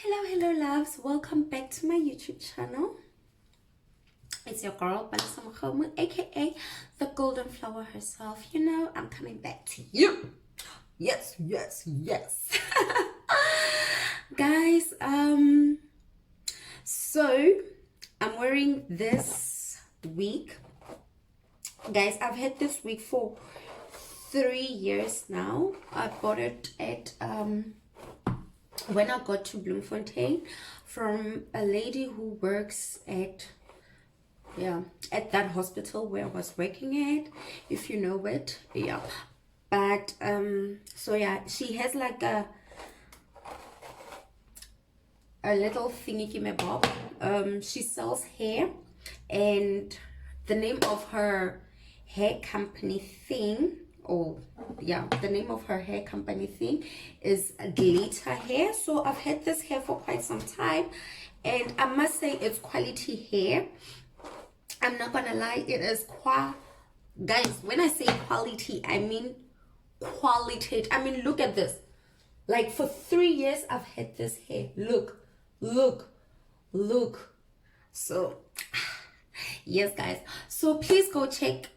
Hello loves, welcome back to my YouTube channel. It's your girl Balisama, aka the golden flower herself. You know, I'm coming back to you. Yes. Guys, so I'm wearing this wig. Guys, I've had this wig for 3 years now. I bought it at when I got to Bloemfontein from a lady who works at that hospital where I was working at, if you know it. But so yeah, she has like a little thingy me bob. She sells hair, and the name of her hair company thing, the name of her hair company thing is Glitter Hair. So I've had this hair for quite some time, and I must say it's quality hair. I'm not gonna lie, it is guys, when I say quality, I mean quality. I mean, look at this. Like, for 3 years I've had this hair. Look. So yes guys, so please go check,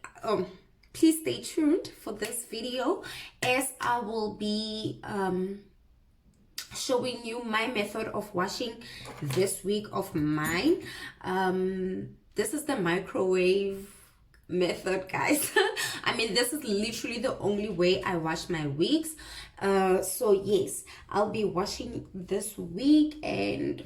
please stay tuned for this video, as I will be showing you my method of washing this wig of mine. This is the microwave method, guys. I mean, this is literally the only way I wash my wigs. So yes, I'll be washing this wig, and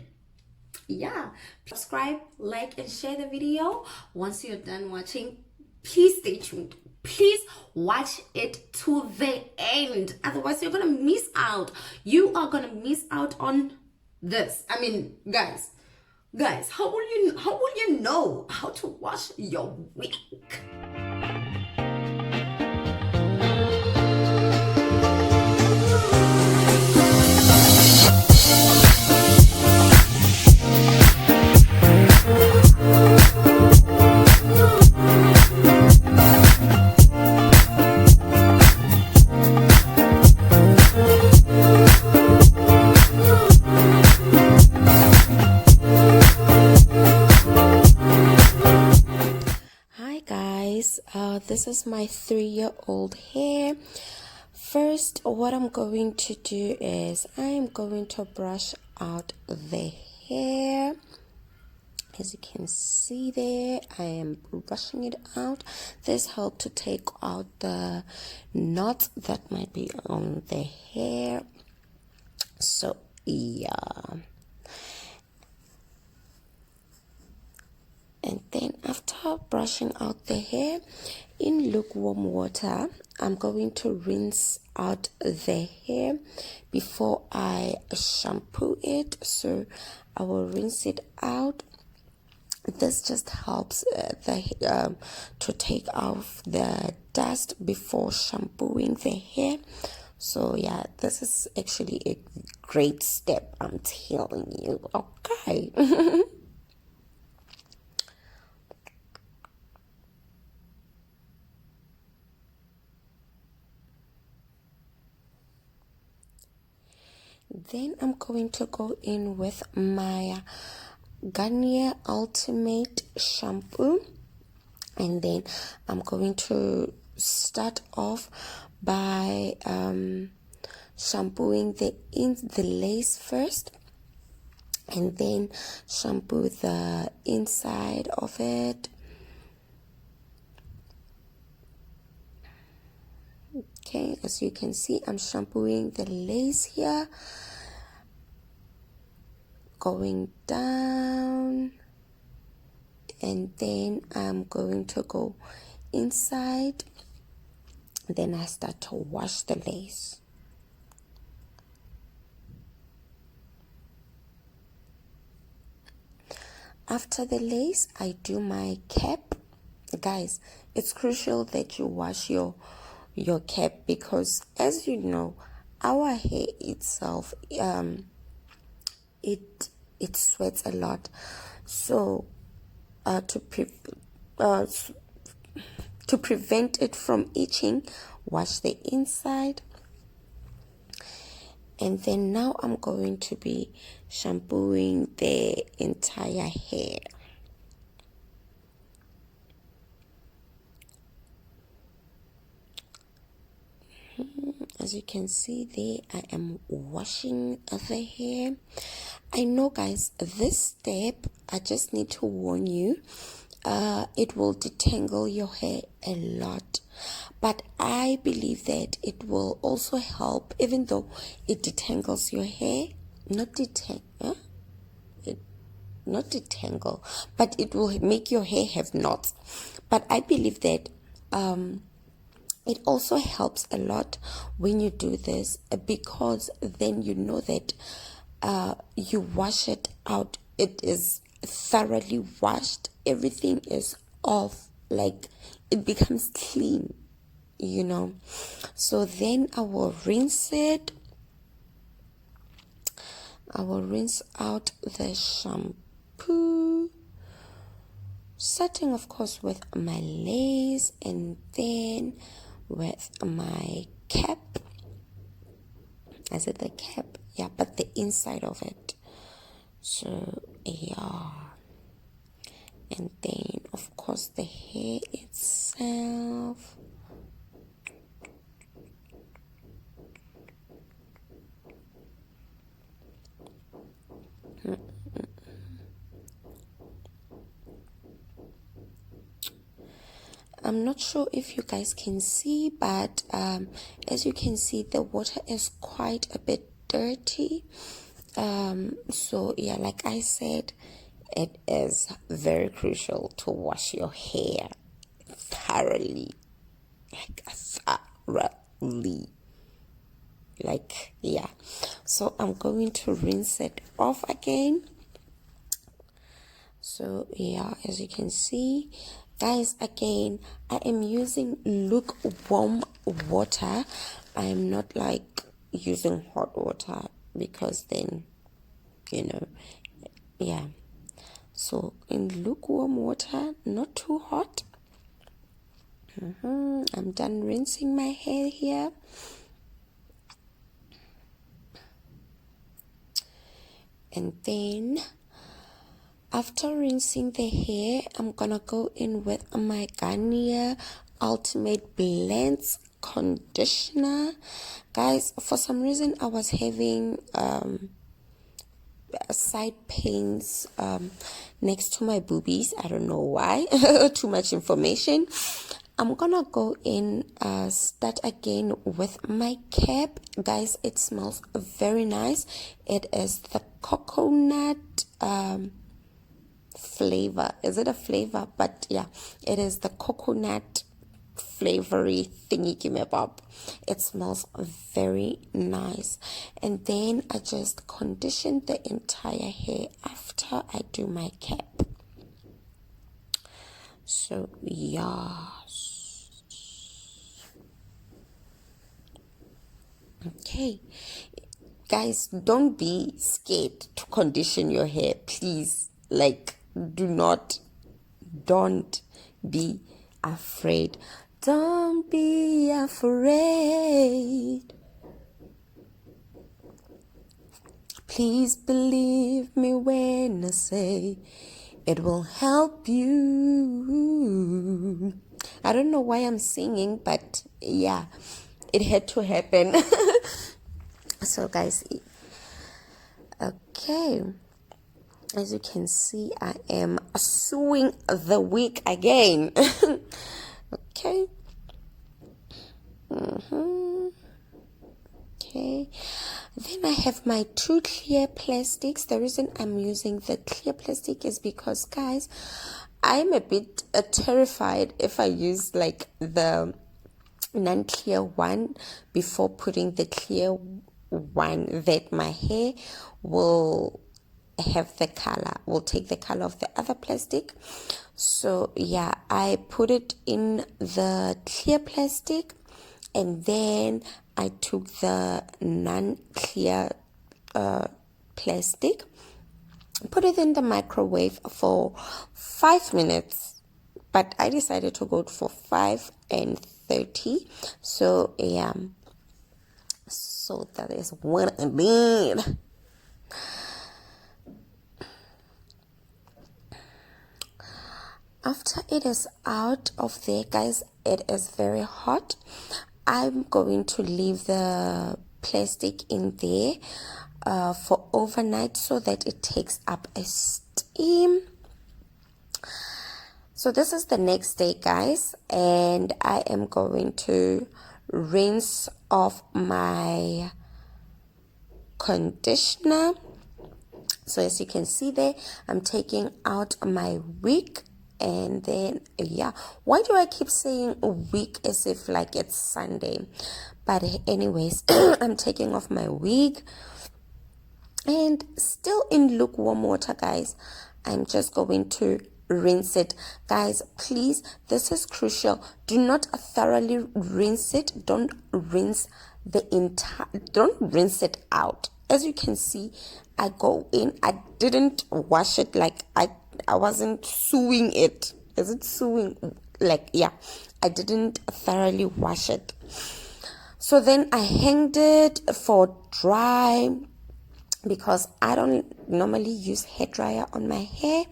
yeah, subscribe, like, and share the video. Once you're done watching, please stay tuned. Please watch it to the end, otherwise you're gonna miss out. You are gonna miss out on this. I mean, guys, how will you know how to wash your wig? This is my 3-year-old hair. First, what I'm going to do is I'm going to brush out the hair. As you can see there, I am brushing it out. This helps to take out the knots that might be on the hair. So yeah. And then after brushing out the hair in lukewarm water, I'm going to rinse out the hair before I shampoo it. So I will rinse it out. This just helps to take off the dust before shampooing the hair. So yeah, this is actually a great step, I'm telling you. Okay. Then I'm going to go in with my Garnier Ultimate shampoo, and then I'm going to start off by shampooing the lace first, and then shampoo the inside of it. Okay, as you can see, I'm shampooing the lace here, going down, and then I'm going to go inside. Then I start to wash the lace. After the lace, I do my cap. Guys, it's crucial that you wash your cap, because as you know, our hair itself it sweats a lot. So to prevent it from itching, wash the inside, And then now I'm going to be shampooing the entire hair. As you can see there, I am washing the hair. I know, guys, this step, I just need to warn you, it will detangle your hair a lot. But I believe that it will also help, even though it detangles your hair, not detangle, but it will make your hair have knots. But I believe that it also helps a lot when you do this, because then you know that you wash it out. It is thoroughly washed. Everything is off. Like, it becomes clean, you know. So then I will rinse it. I will rinse out the shampoo, starting of course with my lace and then with my cap. I said the cap, yeah, but the inside of it. So yeah, and then of course the hair itself. I'm not sure if you guys can see, but as you can see, the water is quite a bit dirty. So yeah, like I said, it is very crucial to wash your hair thoroughly, like yeah. So I'm going to rinse it off again. So yeah, as you can see, guys, again, I am using lukewarm water. I am not like using hot water, because then, you know, yeah. So in lukewarm water, not too hot. I'm done rinsing my hair here. And then after rinsing the hair, I'm gonna go in with my Garnier Ultimate Blends conditioner. Guys, for some reason I was having side pains next to my boobies. I don't know why. Too much information. I'm gonna go in, start again with my cap. Guys, it smells very nice. It is the coconut flavor. Is it a flavor? But yeah, it is the coconut flavory thingy gimme-bob. It smells very nice. And then I just condition the entire hair after I do my cap. So yeah, okay, guys, don't be scared to condition your hair, please. Like, don't be afraid. Don't be afraid. Please believe me when I say it will help you. I don't know why I'm singing, but yeah, it had to happen. So guys, okay, as you can see, I am sewing the wig again. Okay. Okay, then I have my two clear plastics. The reason I'm using the clear plastic is because, guys, I'm a bit terrified if I use like the non-clear one before putting the clear one, that my hair will have the color, will take the color of the other plastic. So yeah, I put it in the clear plastic, and then I took the non-clear plastic, put it in the microwave for 5 minutes, but I decided to go for 5 and 30. So yeah, So that is what I did. After it is out of there, guys, it is very hot. I'm going to leave the plastic in there for overnight so that it takes up a steam. So this is the next day, guys, and I am going to rinse off my conditioner. So as you can see there, I'm taking out my wig. And then, yeah, why do I keep saying wig as if like it's Sunday? But anyways, I'm taking off my wig and still in lukewarm water, guys. I'm just going to rinse it. Guys, please, this is crucial. Do not thoroughly rinse it. Don't rinse it out. As you can see, I go in, I didn't wash it, like I wasn't sewing it. Is it sewing? Like, yeah, I didn't thoroughly wash it. So then I hanged it for dry because I don't normally use hair dryer on my hair.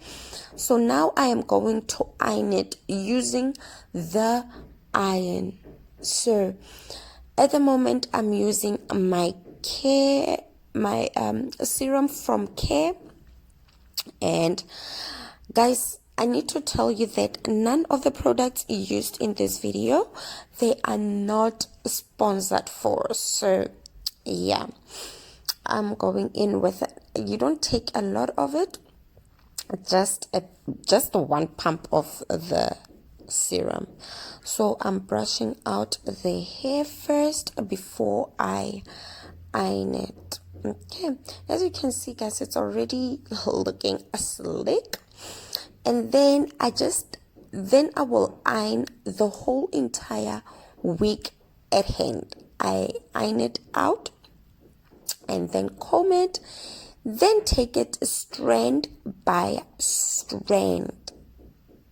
So now I am going to iron it using the iron. So at the moment I'm using my serum from Care. And guys, I need to tell you that none of the products used in this video, they are not sponsored for. So yeah, I'm going in with it. You don't take a lot of it, just one pump of the serum. So I'm brushing out the hair first before I iron it. Okay, as you can see, guys, it's already looking slick. And then I will iron the whole entire wig at hand. I iron it out and then comb it, then take it strand by strand.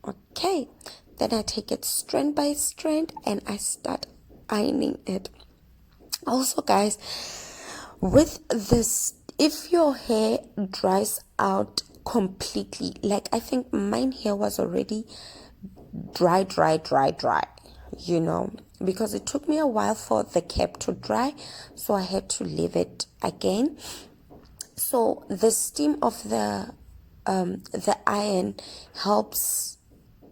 Okay, then I take it strand by strand and I start ironing it. Also, guys, with this, if your hair dries out completely, like I think mine hair was already dry, you know, because it took me a while for the cap to dry, so I had to leave it again. So the steam of the iron helps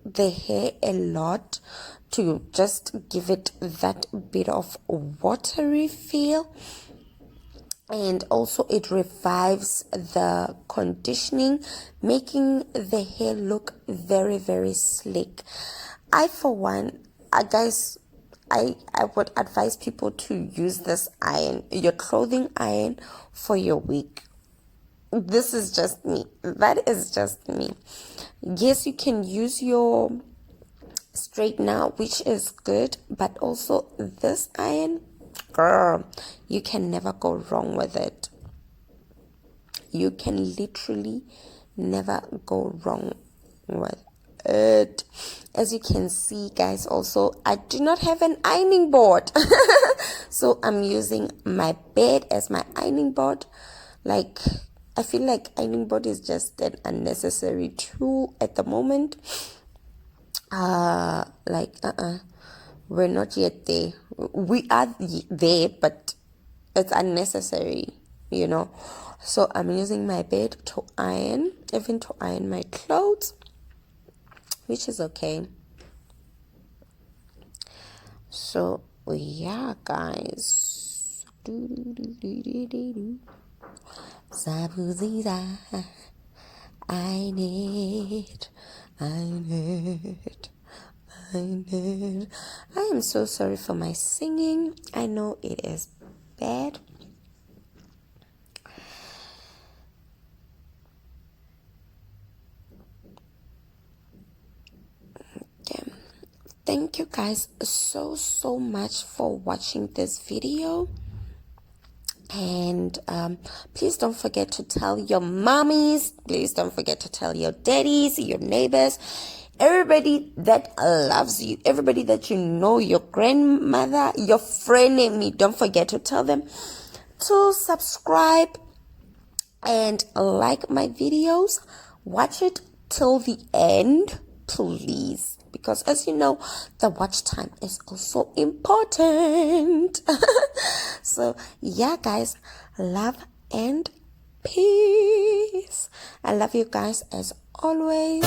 the hair a lot to just give it that bit of watery feel. And also it revives the conditioning, making the hair look very, very slick. I, for one, guys, I would advise people to use this iron, your clothing iron, for your wig. This is just me. That is just me. Yes, you can use your straightener, which is good, but also this iron, girl, you can never go wrong with it. You can literally never go wrong with it. As you can see, guys, also I do not have an ironing board. So I'm using my bed as my ironing board. Like, I feel like ironing board is just an unnecessary tool at the moment. We're not yet there. We are there, but it's unnecessary, you know. So I'm using my bed to iron, even to iron my clothes, which is okay. So yeah, guys. I am so sorry for my singing. I know it is bad. Okay. Thank you guys so much for watching this video. And please don't forget to tell your mommies, please don't forget to tell your daddies, your neighbors, everybody that loves you, everybody that you know, your grandmother, your friend Amy, don't forget to tell them to subscribe and like my videos. Watch it till the end, please, because as you know, the watch time is also important. So yeah, guys, love and peace. I love you guys as always.